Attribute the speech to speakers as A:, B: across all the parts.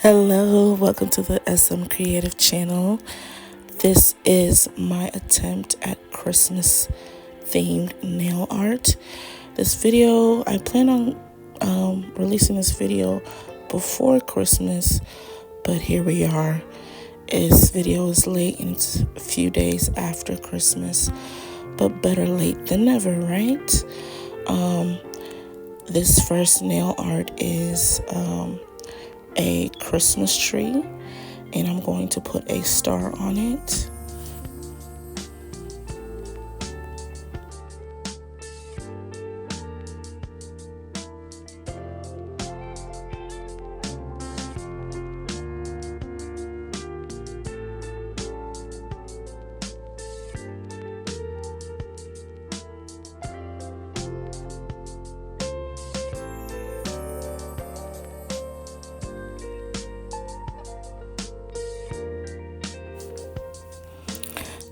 A: Hello, welcome to the SM Creative channel. This is my attempt at Christmas themed nail art. This video, I plan on releasing this video before Christmas, but here we are. This video is late and it's a few days after Christmas, but better late than never, right? This first nail art is a Christmas tree, and I'm going to put a star on it.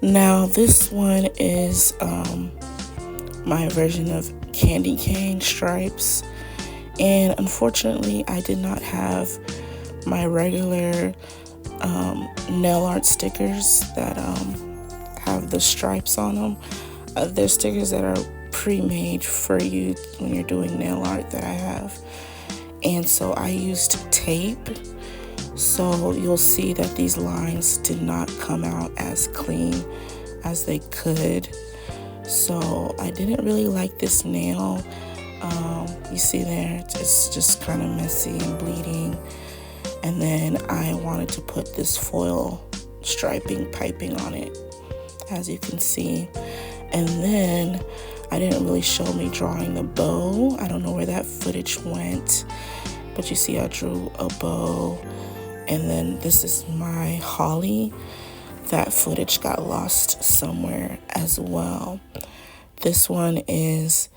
A: Now this one is my version of candy cane stripes, and unfortunately I did not have my regular nail art stickers that have the stripes on them. There's stickers that are pre-made for you when you're doing nail art that I have, and so I used tape. So you'll see that these lines did not come out as clean as they could. So I didn't really like this nail. You see there, it's just kind of messy and bleeding. And then I wanted to put this foil striping piping on it, as you can see. And then I didn't really show me drawing the bow. I don't know where that footage went, but you see I drew a bow. And then this is my holly. That footage got lost somewhere as well. This one is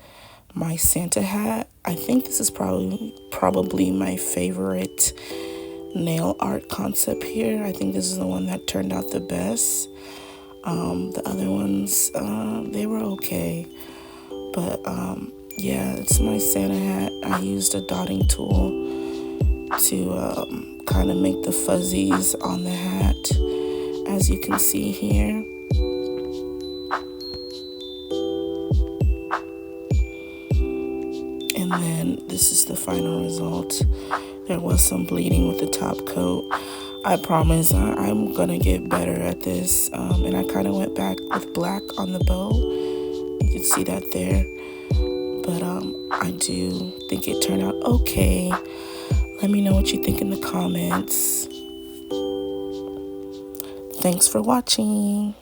A: my Santa hat. I think this is probably my favorite nail art concept here. I think this is the one that turned out the best. The other ones, they were okay. But yeah, it's my Santa hat. I used a dotting tool to kind of make the fuzzies on the hat, as you can see here. And then this is the final result. There was some bleeding with the top coat. I promise I'm gonna get better at this. And I kind of went back with black on the bow. You can see that there. But I do think it turned out okay. Let me know what you think in the comments. Thanks for watching.